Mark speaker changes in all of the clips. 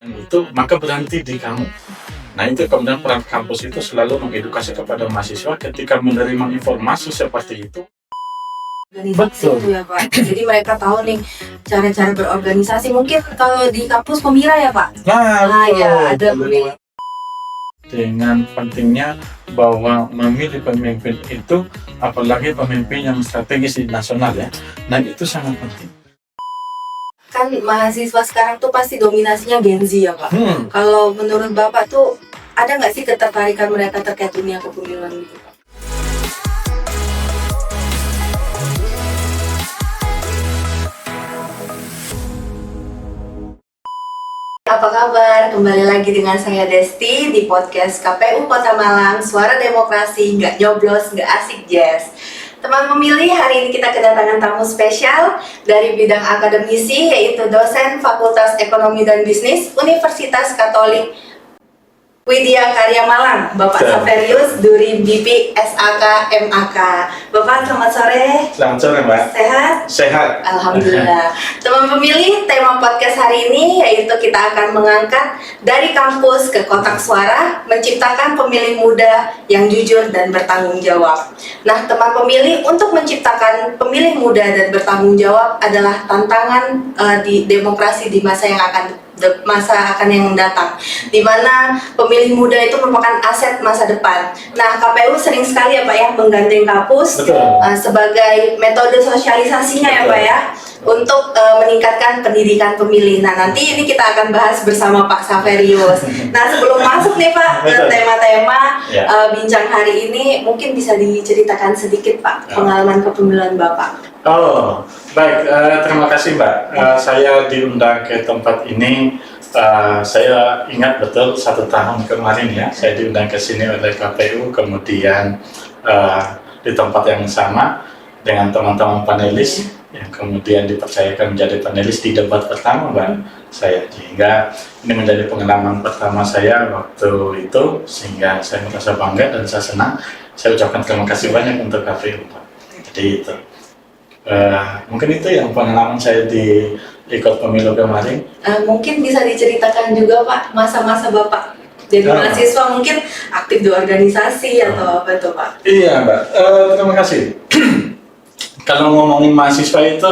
Speaker 1: itu maka berhenti di kamu. Nah itu kemudian peran kampus itu selalu mengedukasi kepada mahasiswa ketika menerima informasi seperti itu.
Speaker 2: Organisasi itu ya Pak. Jadi mereka tahu nih cara-cara berorganisasi. Mungkin kalau di kampus Pemira ya Pak. Ya ada pemilih.
Speaker 1: Dengan pentingnya bahwa memilih pemimpin itu, apalagi pemimpin yang strategis di nasional ya. Nah itu sangat penting.
Speaker 2: Kan mahasiswa sekarang tuh pasti dominasinya Gen Z ya Pak. Kalau menurut Bapak tuh ada nggak sih ketertarikan mereka terkait dunia kepemiluan gitu Pak? Apa kabar? Kembali lagi dengan saya Desti di podcast KPU Kota Malang, Suara Demokrasi, nggak nyoblos, nggak asik jazz. Teman pemilih, hari ini kita kedatangan tamu spesial dari bidang akademisi, yaitu dosen Fakultas Ekonomi dan Bisnis Universitas Katolik Widya Karya Malang, Bapak Saverius Duri BP SAK MAK. Bapak selamat sore.
Speaker 1: Selamat sore Mbak.
Speaker 2: Sehat?
Speaker 1: Sehat.
Speaker 2: Alhamdulillah. Teman pemilih, tema podcast hari ini yaitu kita akan mengangkat dari kampus ke kotak suara, menciptakan pemilih muda yang jujur dan bertanggung jawab. Nah, teman pemilih, untuk menciptakan pemilih muda dan bertanggung jawab adalah tantangan di demokrasi di masa yang akan datang, di mana pemilih muda itu merupakan aset masa depan. Nah, KPU sering sekali ya Pak ya menggandeng kampus sebagai metode sosialisasinya ya Pak ya, untuk meningkatkan pendidikan pemilih. Nah, nanti ini kita akan bahas bersama Pak Saverius. Nah, sebelum masuk nih Pak ke tema-tema bincang hari ini, mungkin bisa diceritakan sedikit Pak pengalaman kepemiluan Bapak.
Speaker 1: Oh, baik. Terima kasih Mbak. Saya diundang ke tempat ini. Saya ingat betul 1 tahun kemarin ya, saya diundang ke sini oleh KPU, kemudian di tempat yang sama dengan teman-teman panelis yang kemudian dipercayakan menjadi panelis di debat pertama Mbak saya, sehingga ini menjadi pengalaman pertama saya waktu itu, sehingga saya merasa bangga dan saya senang. Saya ucapkan terima kasih banyak untuk KPU Mbak. Jadi itu mungkin itu yang pengalaman saya di ikut pemilu kemarin.
Speaker 2: Mungkin bisa diceritakan juga Pak masa-masa Bapak jadi mahasiswa, mungkin aktif di organisasi atau apa itu Pak? Iya
Speaker 1: Mbak, terima kasih. Kalau ngomongin mahasiswa itu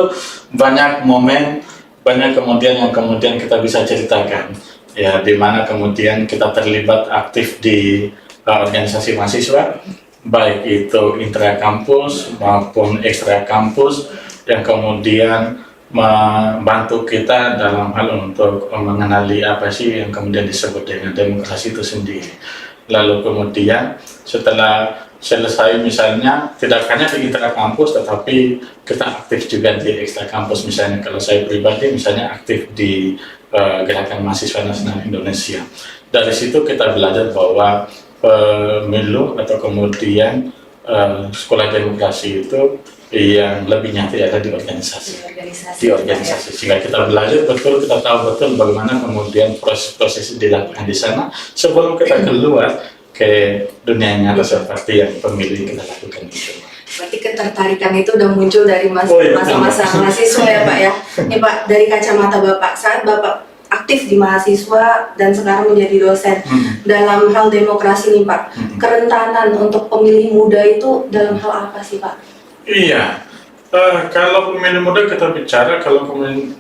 Speaker 1: banyak momen, banyak kemudian yang kemudian kita bisa ceritakan ya, di mana kemudian kita terlibat aktif di organisasi mahasiswa, baik itu intra kampus maupun ekstra kampus, yang kemudian membantu kita dalam hal untuk mengenali apa sih yang kemudian disebut dengan demokrasi itu sendiri. Lalu kemudian setelah selesai misalnya tidak hanya di intra kampus, tetapi kita aktif juga di ekstra kampus. Misalnya kalau saya pribadi misalnya aktif di Gerakan Mahasiswa Nasional Indonesia. Dari situ kita belajar bahwa pemilu atau kemudian sekolah demokrasi itu yang lebih nyata ada di organisasi. Sehingga kita belajar betul, kita tahu betul bagaimana kemudian proses-proses dilakukan di sana sebelum kita keluar ke dunia nyata seperti yang pemilih kita lakukan itu.
Speaker 2: Berarti ketertarikan itu udah muncul dari masa-masa mahasiswa ya Pak ya. Ini Pak, dari kacamata Bapak, saat Bapak aktif di mahasiswa dan sekarang menjadi dosen dalam hal demokrasi nih Pak, kerentanan untuk pemilih muda itu dalam hal apa sih Pak?
Speaker 1: Iya, kalau pemilih muda kita bicara, kalau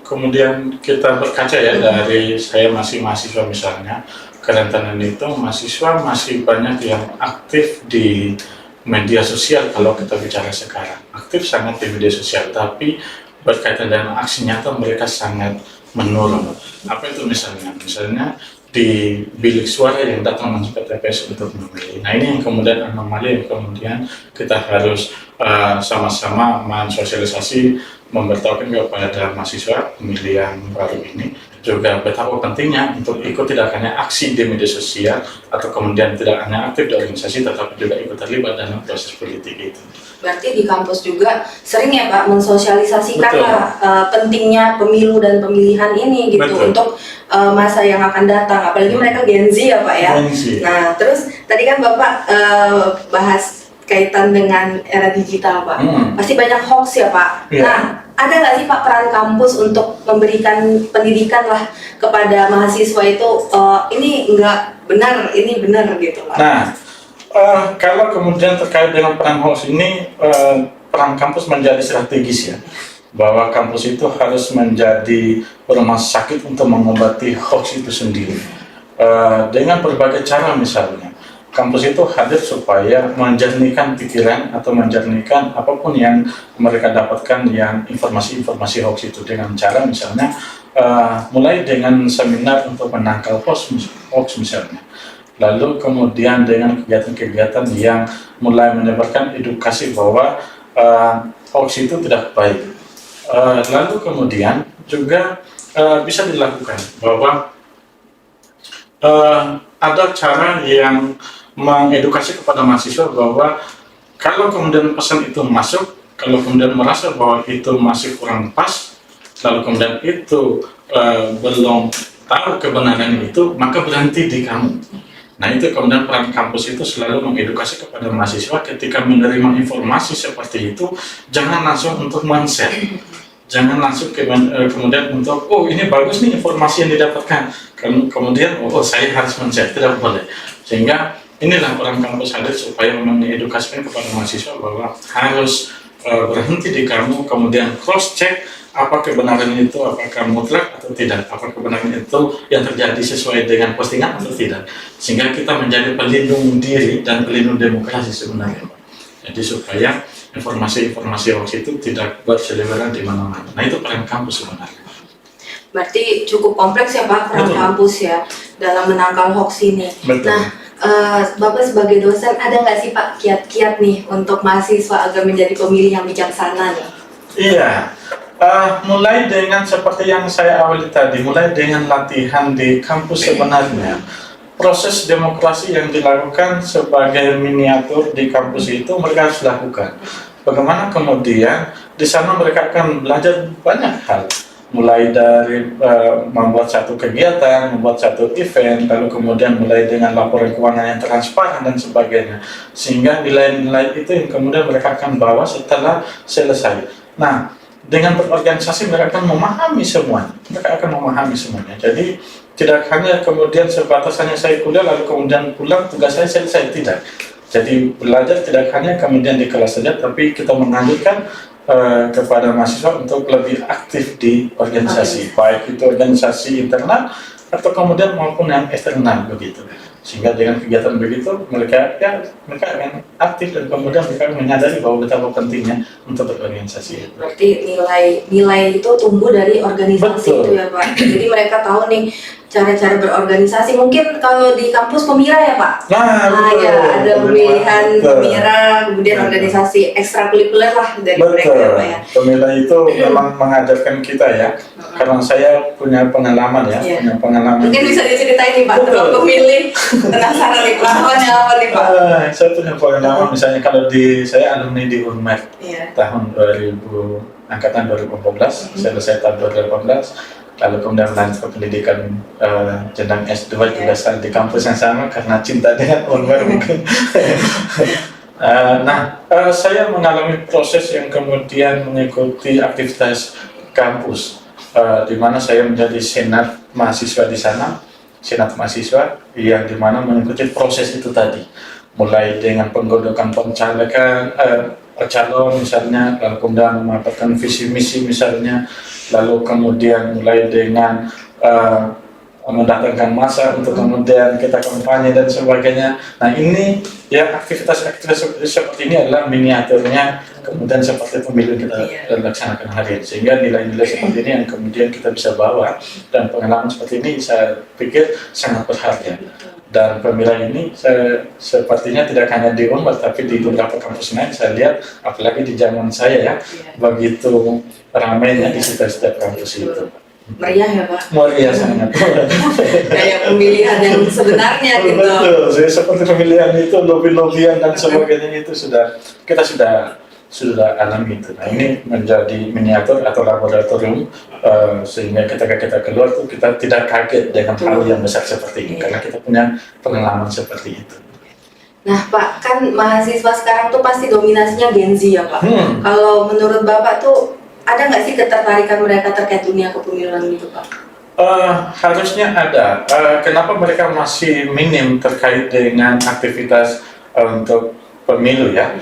Speaker 1: kemudian kita berkaca ya dari saya masih mahasiswa misalnya, kerentanan itu mahasiswa masih banyak yang aktif di media sosial. Kalau kita bicara sekarang, aktif sangat di media sosial, tapi berkaitan dengan aksi nyata mereka sangat menurun. Apa itu misalnya? Misalnya di bilik suara yang datang langsung ke TPS untuk memilih. Nah ini yang kemudian anomali yang kemudian kita harus sama-sama mensosialisasi, memberitahukan kepada mahasiswa pemilih yang baru ini juga betapa pentingnya untuk ikut tidak hanya aksi di media sosial atau kemudian tidak hanya aktif di organisasi, tetapi juga ikut terlibat dalam proses politik itu.
Speaker 2: Berarti di kampus juga sering ya Pak mensosialisasikan pentingnya pemilu dan pemilihan ini gitu. Betul. Untuk masa yang akan datang, apalagi mereka Gen Z ya Pak ya. Nah terus tadi kan Bapak bahas kaitan dengan era digital, Pak. Pasti banyak hoax ya, Pak.
Speaker 1: Iya.
Speaker 2: Nah, ada nggak sih Pak peran kampus untuk memberikan pendidikan lah kepada mahasiswa itu, ini nggak benar, ini benar gitu, Pak?
Speaker 1: Nah, kalau kemudian terkait dengan peran hoax ini, peran kampus menjadi strategis ya, bahwa kampus itu harus menjadi rumah sakit untuk mengobati hoax itu sendiri. Dengan berbagai cara misalnya, kampus itu hadir supaya menjernihkan pikiran atau menjernihkan apapun yang mereka dapatkan yang informasi-informasi hoax itu dengan cara misalnya mulai dengan seminar untuk menangkal hoax misalnya, lalu kemudian dengan kegiatan-kegiatan yang mulai menyebarkan edukasi bahwa hoax itu tidak baik. Lalu kemudian juga bisa dilakukan bahwa ada cara yang mengedukasi kepada mahasiswa bahwa kalau kemudian pesan itu masuk, kalau kemudian merasa bahwa itu masih kurang pas, lalu kemudian itu belum tahu kebenaran itu, maka berhenti di kamu. Nah, itu kemudian peran kampus itu selalu mengedukasi kepada mahasiswa ketika menerima informasi seperti itu, jangan langsung untuk men-share. Jangan langsung kemudian untuk, oh ini bagus nih informasi yang didapatkan, kemudian oh saya harus men-share, tidak boleh. Sehingga inilah peran kampus hadir supaya mengedukasikan kepada mahasiswa bahwa harus berhenti di kamu, kemudian cross check apa kebenaran itu, apakah mutlak atau tidak, apa kebenaran itu yang terjadi sesuai dengan postingan atau tidak, sehingga kita menjadi pelindung diri dan pelindung demokrasi sebenarnya. Jadi supaya informasi-informasi hoax itu tidak berseliweran di mana-mana. Nah, itu peran kampus sebenarnya.
Speaker 2: Berarti cukup kompleks ya Pak peran kampus ya dalam menangkal hoax ini.
Speaker 1: Betul.
Speaker 2: Nah, Bapak sebagai dosen ada nggak sih Pak kiat-kiat nih untuk mahasiswa agar menjadi pemilih yang bijaksana nih?
Speaker 1: Iya, mulai dengan seperti yang saya awali tadi, mulai dengan latihan di kampus sebenarnya. Proses demokrasi yang dilakukan sebagai miniatur di kampus itu mereka harus lakukan. Bagaimana kemudian di sana mereka akan belajar banyak hal, mulai dari membuat satu kegiatan, membuat satu event, lalu kemudian mulai dengan laporan keuangan yang transparan dan sebagainya, sehingga nilai-nilai itu yang kemudian mereka akan bawa setelah selesai. Nah, dengan berorganisasi mereka akan memahami semuanya, Jadi tidak hanya kemudian sebatas hanya saya kuliah lalu kemudian pulang tugas saya selesai, tidak. Jadi belajar tidak hanya kemudian di kelas saja, tapi kita menganjurkan kepada mahasiswa untuk lebih aktif di organisasi, baik itu organisasi internal atau kemudian maupun yang eksternal begitu. Sehingga dengan kegiatan begitu mereka akan aktif dan kemudian mereka menyadari bahwa betapa pentingnya untuk berorganisasi.
Speaker 2: Berarti nilai itu tumbuh dari organisasi. Betul. Itu ya Pak. Jadi mereka tahu nih cara-cara berorganisasi. Mungkin kalau di kampus pemira ya Pak.
Speaker 1: Nah
Speaker 2: ya ada pemilihan pemira, kemudian organisasi ekstrakurikuler lah dari mereka ya Pak ya.
Speaker 1: Pemira itu memang mengajarkan kita ya. Karena saya punya pengalaman ya, punya pengalaman.
Speaker 2: Mungkin bisa diceritain nih Pak, teman pemilih penasaran nih Pak, apa nih Pak?
Speaker 1: Saya punya pengalaman, misalnya kalau saya alumni di UNMER tahun 2000, angkatan 2014, selesai tahun 2018, lalu kemudian lanjut ke pendidikan jenjang S2 juga di kampus yang sama karena cinta dengan UNMER mungkin. Saya mengalami proses yang kemudian mengikuti aktivitas kampus, di mana saya menjadi senat mahasiswa di sana, senat mahasiswa yang dimana mengikuti proses itu tadi, mulai dengan penggodokan pencalekan calon misalnya, lalu kemudian mendapatkan visi misi misalnya, lalu kemudian mulai dengan mendatangkan massa untuk kemudian kita kampanye dan sebagainya. Nah ini ya aktivitas seperti ini adalah miniaturnya kemudian seperti pemilu kita laksanakan hari ini, sehingga nilai-nilai seperti ini yang kemudian kita bisa bawa dan pengalaman seperti ini saya pikir sangat berharga. Dan pemilihan ini sepertinya tidak hanya di UNMER tapi di beberapa kampus lain saya lihat, apalagi di zaman saya ya, begitu ramainya di setiap kampus itu.
Speaker 2: Meriah ya Pak?
Speaker 1: Meriah sangat.
Speaker 2: Kayak pemilihan yang sebenarnya gitu.
Speaker 1: Betul, seperti pemilihan itu, lobby-lobbyan dan sebagainya itu kita sudah alami itu. Nah ini menjadi miniatur atau laboratorium sehingga ketika kita keluar tuh kita tidak kaget dengan hal yang besar seperti ini karena kita punya pengalaman seperti itu.
Speaker 2: Nah Pak, kan mahasiswa sekarang tuh pasti dominasinya Gen Z ya Pak.
Speaker 1: Hmm.
Speaker 2: Kalau menurut Bapak tuh ada nggak sih ketertarikan mereka terkait dunia kepemiluan gitu Pak?
Speaker 1: Harusnya ada. Kenapa mereka masih minim terkait dengan aktivitas untuk pemilu ya?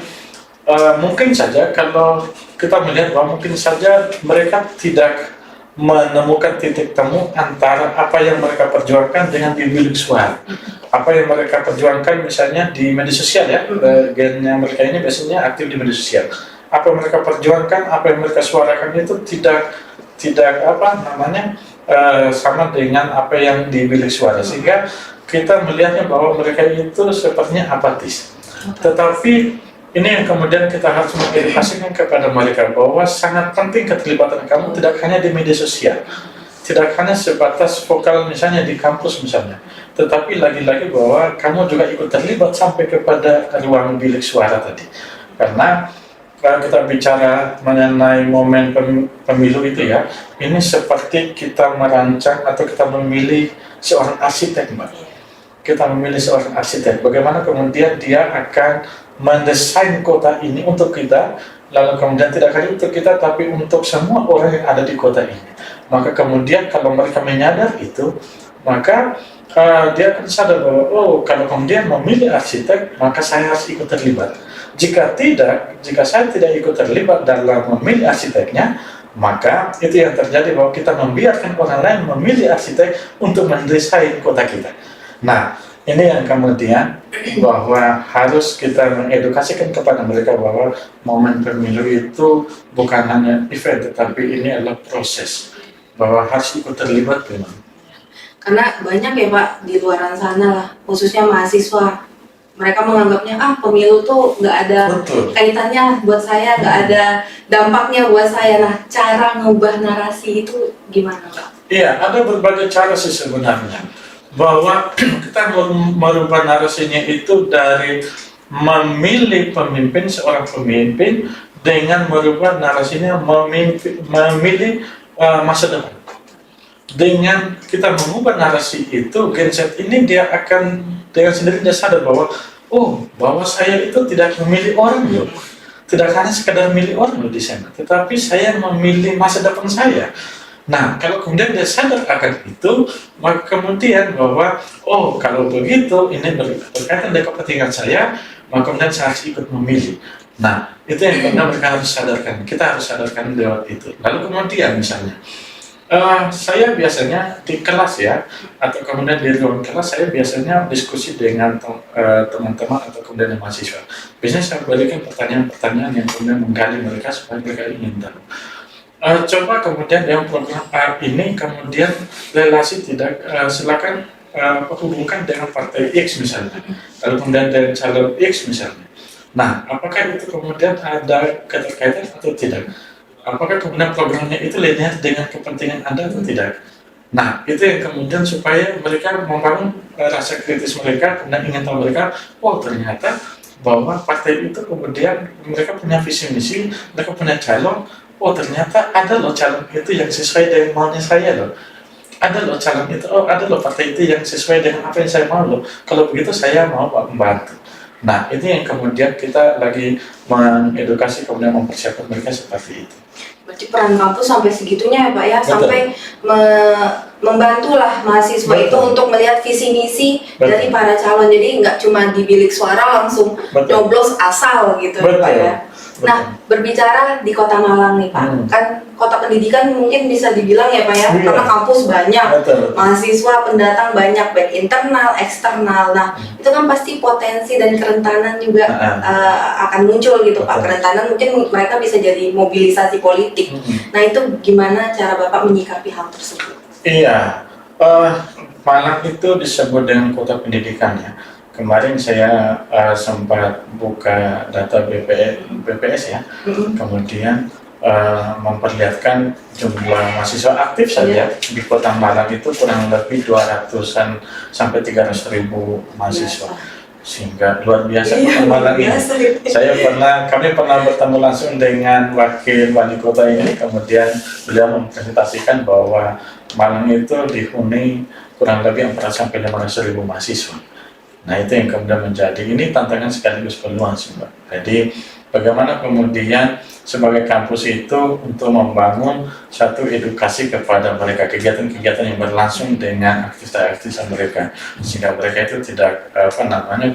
Speaker 1: Mungkin saja kalau kita melihat bahwa mungkin saja mereka tidak menemukan titik temu antara apa yang mereka perjuangkan dengan di bilik suara. Apa yang mereka perjuangkan misalnya di media sosial ya, gennya mereka ini biasanya aktif di media sosial. Apa yang mereka perjuangkan, apa yang mereka suarakan itu tidak apa namanya sama dengan apa yang di bilik suara, sehingga kita melihatnya bahwa mereka itu sepertinya apatis. Tetapi ini yang kemudian kita harus mengedukasikan kepada mereka bahwa sangat penting keterlibatan kamu tidak hanya di media sosial, tidak hanya sebatas vokal misalnya di kampus misalnya, tetapi lagi-lagi bahwa kamu juga ikut terlibat sampai kepada ruang bilik suara tadi. Karena kalau kita bicara mengenai momen pemilu itu ya, ini seperti kita merancang atau kita memilih seorang arsitek, Mbak. Kita memilih seorang arsitek, bagaimana kemudian dia akan mendesain kota ini untuk kita, lalu kemudian tidak hanya untuk kita, tapi untuk semua orang yang ada di kota ini. Maka kemudian kalau mereka menyadar itu, maka dia akan sadar bahwa, oh kalau kemudian memilih arsitek, maka saya harus ikut terlibat. Jika tidak, jika saya tidak ikut terlibat dalam memilih arsiteknya, maka itu yang terjadi bahwa kita membiarkan orang lain memilih arsitek untuk mendesain kota kita. Nah, ini yang kemudian bahwa harus kita mengedukasikan kepada mereka bahwa momen pemilu itu bukan hanya event, tetapi ini adalah proses, bahwa harus ikut terlibat memang.
Speaker 2: Karena banyak ya Pak di luaran sana lah, khususnya mahasiswa, mereka menganggapnya pemilu tuh nggak ada kaitannya buat saya, nggak ada dampaknya buat saya. Nah, cara ngubah narasi itu gimana Pak?
Speaker 1: Iya, ada berbagai cara sih sebenarnya. Bahwa kita merubah narasinya itu dari memilih pemimpin, seorang pemimpin, dengan merubah narasinya memilih masa depan. Dengan kita mengubah narasi itu, Gen Z ini dia akan dengan sendirinya sadar bahwa bahwa saya itu tidak memilih orang loh, tidak hanya sekadar memilih orang loh di sana, tetapi saya memilih masa depan saya. Nah, kalau kemudian dia sadar akan itu, maka kemudian bahwa, kalau begitu, ini berkaitan dengan kepentingan saya, maka kemudian saya harus ikut memilih. Nah, itu yang kemudian mereka harus sadarkan, kita harus sadarkan lewat itu. Lalu kemudian misalnya, saya biasanya di kelas ya, atau kemudian di ruang kelas, saya biasanya diskusi dengan teman-teman atau kemudian mahasiswa. Biasanya saya berikan pertanyaan-pertanyaan yang kemudian menggali mereka supaya mereka ingin tahu. Coba kemudian dalam program ini kemudian relasi tidak silakan hubungkan dengan partai X misalnya, lalu kemudian dengan calon X misalnya. Nah, apakah itu kemudian ada keterkaitan atau tidak? Apakah kemudian programnya itu linear dengan kepentingan Anda atau tidak? Nah, itu yang kemudian supaya mereka membangun rasa kritis mereka, kemudian ingin tahu mereka, ternyata bahwa partai itu kemudian mereka punya visi misi, mereka punya calon. Ternyata ada loh calon itu yang sesuai dengan maunya saya loh. Ada loh calon itu, ada loh partai itu yang sesuai dengan apa yang saya mau loh. Kalau begitu saya mau membantu. Nah, itu yang kemudian kita lagi mengedukasi, kemudian mempersiapkan mereka seperti itu.
Speaker 2: Berarti peran kampus sampai segitunya ya Pak ya. Betul. Sampai membantulah mahasiswa itu untuk melihat visi misi dari para calon. Jadi nggak cuma di bilik suara langsung nyoblos asal gitu ya Pak ya. Nah, berbicara di Kota Malang nih Pak, kan kota pendidikan mungkin bisa dibilang ya Pak ya, karena kampus banyak, mahasiswa pendatang banyak, baik internal, eksternal. Nah, itu kan pasti potensi dan kerentanan juga akan muncul gitu Pak. Kerentanan mungkin mereka bisa jadi mobilisasi politik. Nah, itu gimana cara Bapak menyikapi hal tersebut?
Speaker 1: Iya, Malang itu disebut dengan kota pendidikan ya. Kemarin saya sempat buka data BPS ya, kemudian memperlihatkan jumlah mahasiswa aktif saja di Kota Malang itu kurang lebih 200-an sampai 300.000 mahasiswa, sehingga luar biasa Kota Malang ini. Kami pernah bertemu langsung dengan wakil wali kota ini, kemudian beliau mempresentasikan bahwa Malang itu dihuni kurang lebih 400 sampai 500.000 mahasiswa. Nah itu yang kemudian menjadi ini tantangan sekaligus peluang sih Mbak. Jadi bagaimana kemudian sebagai kampus itu untuk membangun satu edukasi kepada mereka, kegiatan-kegiatan yang berlangsung dengan aktivitas-aktivitas mereka, sehingga mereka itu tidak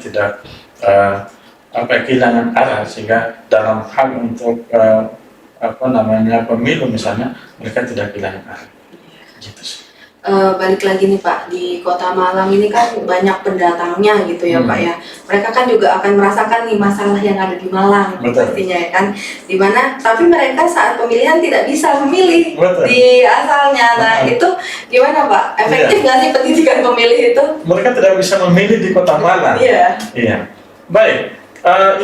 Speaker 1: tidak kehilangan arah, sehingga dalam hal untuk pemilu misalnya mereka tidak kehilangan arah. Gitu sih.
Speaker 2: Balik lagi nih Pak, di Kota Malang ini kan banyak pendatangnya gitu ya Pak ya. Mereka kan juga akan merasakan nih masalah yang ada di Malang.
Speaker 1: Betul.
Speaker 2: Pastinya ya kan. Dimana tapi mereka saat pemilihan tidak bisa memilih.
Speaker 1: Betul.
Speaker 2: Di asalnya. Nah itu gimana Pak? Efektif nggak sih pendidikan pemilih itu?
Speaker 1: Mereka tidak bisa memilih di Kota Malang.
Speaker 2: Iya.
Speaker 1: Iya. Baik.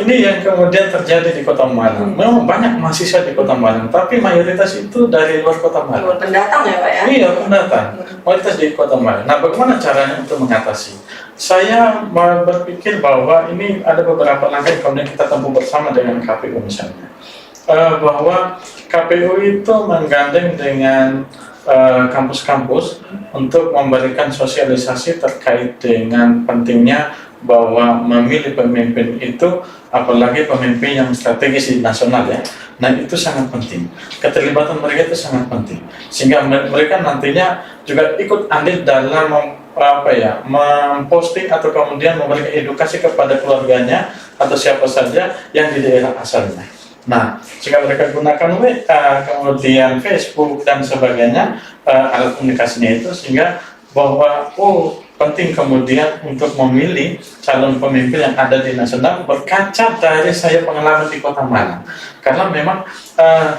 Speaker 1: Ini yang kemudian terjadi di Kota Malang. Memang banyak mahasiswa di Kota Malang, tapi mayoritas itu dari luar Kota Malang.
Speaker 2: Pendatang ya Pak ya?
Speaker 1: Iya, pendatang. Mayoritas di Kota Malang. Nah, bagaimana caranya untuk mengatasi? Saya berpikir bahwa ini ada beberapa langkah yang kemudian kita tempuh bersama dengan KPU misalnya. Bahwa KPU itu menggandeng dengan kampus-kampus untuk memberikan sosialisasi terkait dengan pentingnya bahwa memilih pemimpin itu, apalagi pemimpin yang strategis di nasional ya. Nah itu sangat penting. Keterlibatan mereka itu sangat penting. Sehingga mereka nantinya juga ikut andil dalam memposting atau kemudian memberikan edukasi kepada keluarganya atau siapa saja yang di daerah asalnya. Nah, jika mereka gunakan WA, kemudian Facebook dan sebagainya, alat komunikasinya itu, sehingga bahwa penting kemudian untuk memilih calon pemimpin yang ada di nasional berkaca dari saya pengalaman di Kota Malang. Karena memang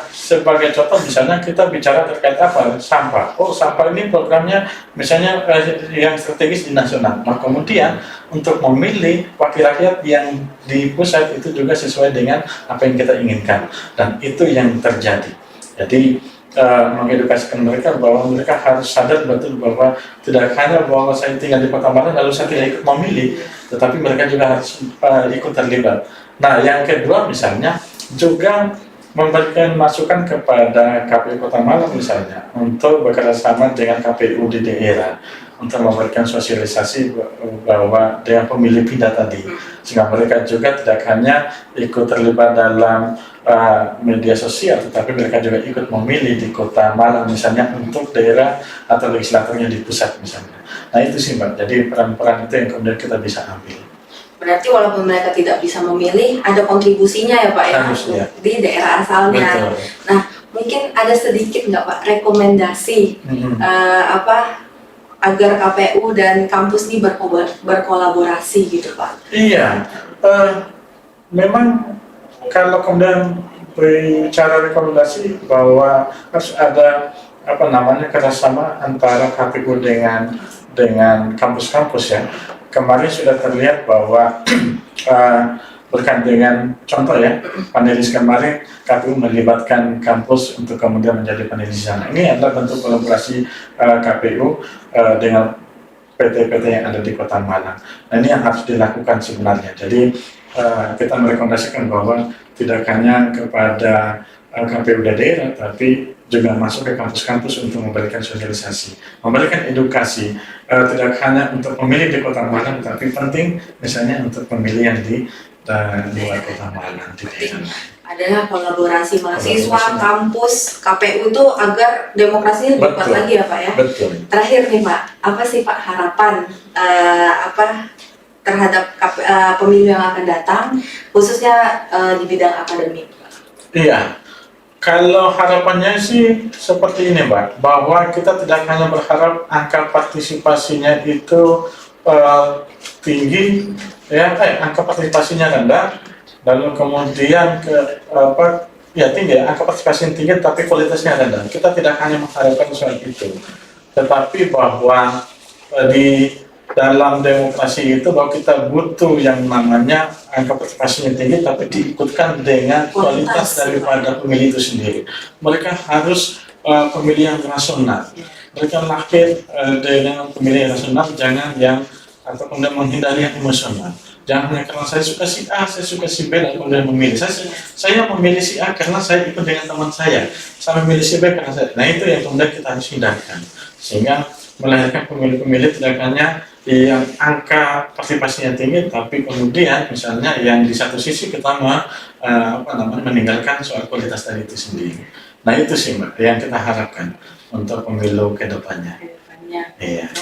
Speaker 1: sebagai contoh misalnya kita bicara terkait apa? Sampah. Sampah ini programnya misalnya yang strategis di nasional. Nah kemudian untuk memilih wakil rakyat yang di pusat itu juga sesuai dengan apa yang kita inginkan. Dan itu yang terjadi. Jadi mengedukasikan mereka bahwa mereka harus sadar betul bahwa tidak hanya bahwa saya tinggal di Kota Malang lalu saya tidak ikut memilih, tetapi mereka juga harus ikut terlibat. Nah yang kedua misalnya juga memberikan masukan kepada KPU Kota Malang misalnya untuk bekerjasama dengan KPU di daerah untuk memberikan sosialisasi bahwa dengan pemilih pindah tadi, sehingga mereka juga tidak hanya ikut terlibat dalam media sosial, tetapi mereka juga ikut memilih di Kota Malang misalnya untuk daerah atau legislatornya di pusat misalnya. Nah itu sih Mbak, jadi peran-peran itu yang kemudian kita bisa ambil.
Speaker 2: Berarti walaupun mereka tidak bisa memilih, ada kontribusinya ya Pak ya,
Speaker 1: Harusnya.
Speaker 2: Di daerah asalnya.
Speaker 1: Betul.
Speaker 2: Nah mungkin ada sedikit nggak Pak rekomendasi agar KPU dan kampus ini berkolaborasi gitu Pak?
Speaker 1: Iya, memang kalau kemudian bicara rekomendasi bahwa harus ada kerjasama antara KPU dengan kampus-kampus ya. Kemarin sudah terlihat bahwa berkaitan dengan contoh ya, panelis kemarin KPU melibatkan kampus untuk kemudian menjadi panelis di sana. Ini adalah bentuk kolaborasi KPU dengan PT-PT yang ada di Kota Malang. Nah ini yang harus dilakukan sebenarnya. Jadi kita merekomendasikan bahwa tidak hanya kepada KPU daerah, tapi juga masuk ke kampus-kampus untuk memberikan sosialisasi, memberikan edukasi, tidak hanya untuk pemilih di Kota Malang, tapi penting misalnya untuk pemilih yang di luar Kota Malang.
Speaker 2: Adalah kolaborasi mahasiswa, kampus, KPU itu agar demokrasinya lebih kuat lagi ya Pak ya.
Speaker 1: Betul.
Speaker 2: Terakhir nih Pak, apa sih Pak harapan terhadap pemilu yang akan datang, khususnya di bidang akademik?
Speaker 1: Iya, kalau harapannya sih seperti ini Mbak, bahwa kita tidak hanya berharap angka partisipasinya itu tinggi, angka partisipasinya rendah, lalu kemudian tinggi, angka partisipasi yang tinggi tapi kualitasnya rendah. Kita tidak hanya mengharapkan soal itu, tetapi bahwa di dalam demokrasi itu bahwa kita butuh yang namanya angka partisipasi yang tinggi tapi diikutkan dengan kualitas daripada pemilih itu sendiri. Mereka harus pemilih yang rasional. Mereka lahir dengan pemilih yang rasional, jangan yang atau kemudian menghindari yang emosional. Jangan hanya karena saya suka si A, saya suka si B, dan kemudian memilih. Saya memilih si A karena saya ikut dengan teman saya memilih si B karena saya. Nah itu yang kemudian kita harus hindarkan, sehingga melahirkan pemilih-pemilih tidak hanya yang angka partisipasinya tinggi, tapi kemudian misalnya yang di satu sisi kita meninggalkan soal kualitas tadi itu sendiri. Nah itu sih Mbak yang kita harapkan untuk pemilu ke depannya. Iya.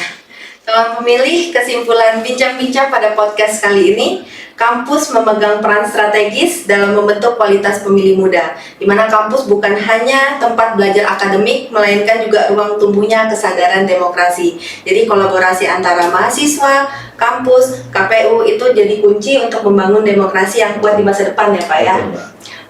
Speaker 2: Teman pemilih, kesimpulan bincang-bincang pada podcast kali ini, kampus memegang peran strategis dalam membentuk kualitas pemilih muda, di mana kampus bukan hanya tempat belajar akademik, melainkan juga ruang tumbuhnya kesadaran demokrasi. Jadi kolaborasi antara mahasiswa, kampus, KPU itu jadi kunci untuk membangun demokrasi yang kuat di masa depan ya Pak ya.
Speaker 1: Betul, Mbak.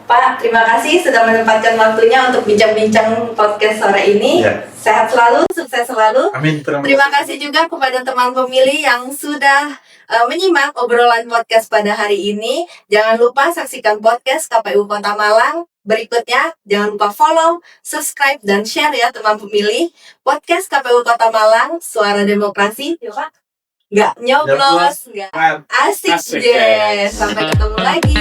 Speaker 2: Pak, terima kasih sudah menempatkan waktunya untuk bincang-bincang podcast sore ini.
Speaker 1: Ya.
Speaker 2: Sehat selalu, sukses selalu.
Speaker 1: Amin.
Speaker 2: Terima kasih juga kepada teman pemilih yang sudah menyimak obrolan podcast pada hari ini. Jangan lupa saksikan podcast KPU Kota Malang berikutnya. Jangan lupa follow, subscribe, dan share ya teman pemilih. Podcast KPU Kota Malang, suara demokrasi. Yuk Pak. Nggak nyoblos, nggak asik,
Speaker 1: Asik,
Speaker 2: Jess. Sampai ketemu lagi.